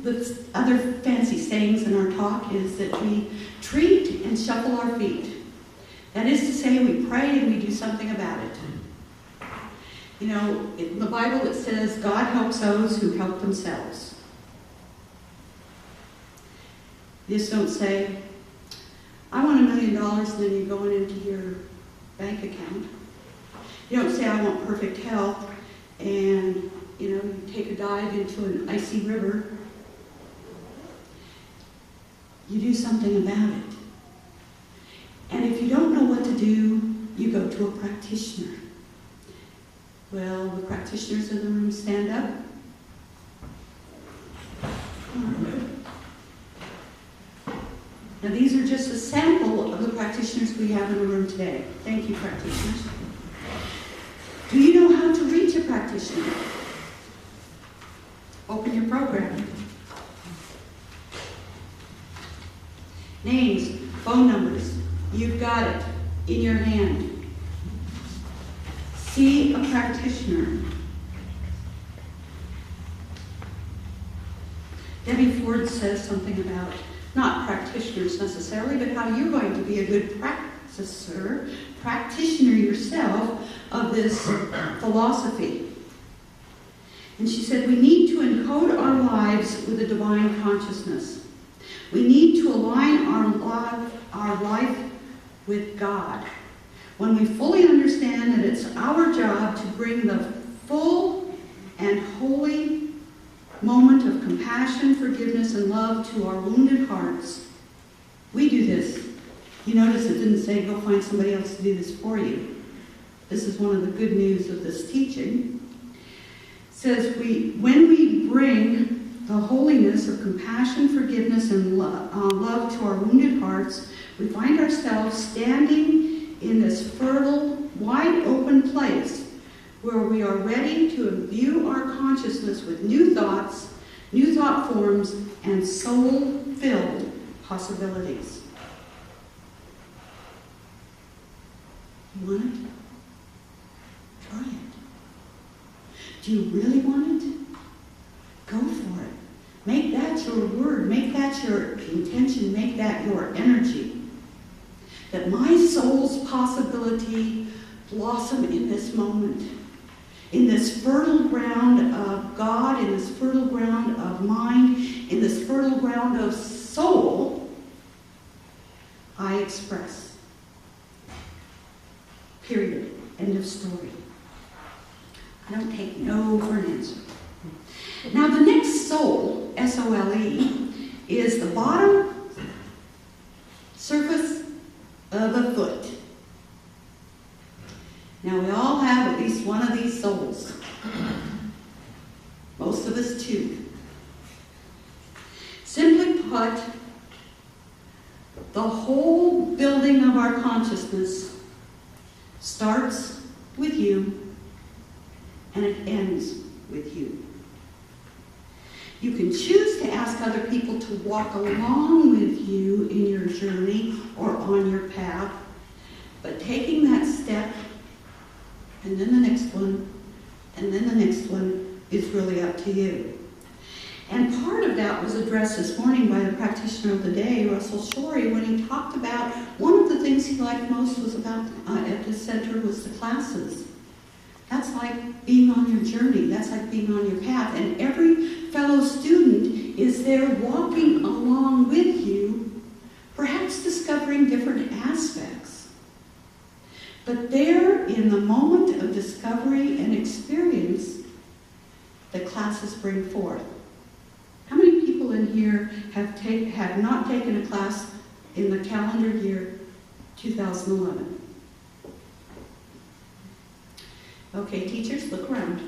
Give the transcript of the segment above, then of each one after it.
the other fancy sayings in our talk is that we treat and shuffle our feet. That is to say, we pray and we do something about it. You know, in the Bible it says, God helps those who help themselves. You just don't say, I want $1 million, and then you go into your bank account. You don't say, I want perfect health, and you take a dive into an icy river. You do something about it. And if you don't know what to do, you go to a practitioner. Well, the practitioners in the room stand up. Now these are just a sample of the practitioners we have in the room today. Thank you, practitioners. Do you know how to reach a practitioner? Open your program. Names, phone numbers, you've got it in your hand. See a practitioner. Debbie Ford says something about not practitioners necessarily, but how you're going to be a good practitioner yourself of this philosophy. And she said, we need to encode our lives with a divine consciousness. We need to align our life with God. When we fully understand that it's our job to bring the full and holy moment of compassion, forgiveness, and love to our wounded hearts, we do this. You notice it didn't say go find somebody else to do this for you. This is one of the good news of this teaching. It says when we bring the holiness of compassion, forgiveness, and love to our wounded hearts, we find ourselves standing in this fertile, wide-open place where we are ready to imbue our consciousness with new thoughts, new thought forms, and soul-filled possibilities. You want it? Try it. Do you really want it? Go for it. Make that your word. Make that your intention. Make that your energy. That my soul's possibility blossom in this moment. In this fertile ground of God, in this fertile ground of mind, in this fertile ground of soul, I express. Period. End of story. I don't take no for an answer. Now the next soul, S-O-L-E, is the bottom surface of a foot. Now we all have at least one of these souls. Most of us two. Simply put, the whole building of our consciousness starts with you and it ends with you. You can choose to ask other people to walk along with you in your journey or on your path, but taking that step and then the next one and then the next one is really up to you. And part of that was addressed this morning by the practitioner of the day, Russell Shorey, when he talked about one of the things he liked most was about at the center was the classes. That's like being on your journey. That's like being on your path. And every fellow student is there walking along with you, perhaps discovering different aspects. But there, in the moment of discovery and experience, the classes bring forth. How many people in here have not taken a class in the calendar year 2011? Okay, teachers, look around.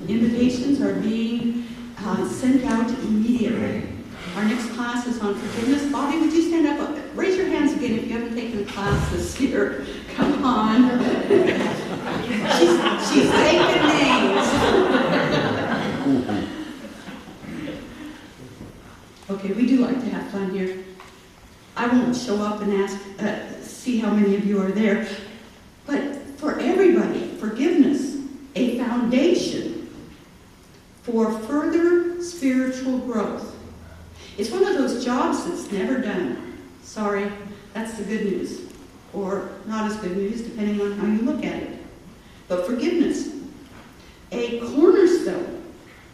Invitations are being sent out immediately. Our next class is on forgiveness. Bobby, would you stand up? Raise your hands again if you haven't taken a class this year. Come on. She's taking names. Okay, we do like to have fun here. I won't show up and ask, see how many of you are there. But for everybody, forgiveness, a foundation for further spiritual growth. It's one of those jobs that's never done. Sorry, that's the good news. Or not as good news, depending on how you look at it. But forgiveness, a cornerstone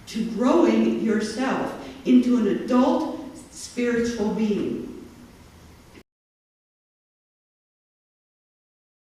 to growing yourself into an adult spiritual being.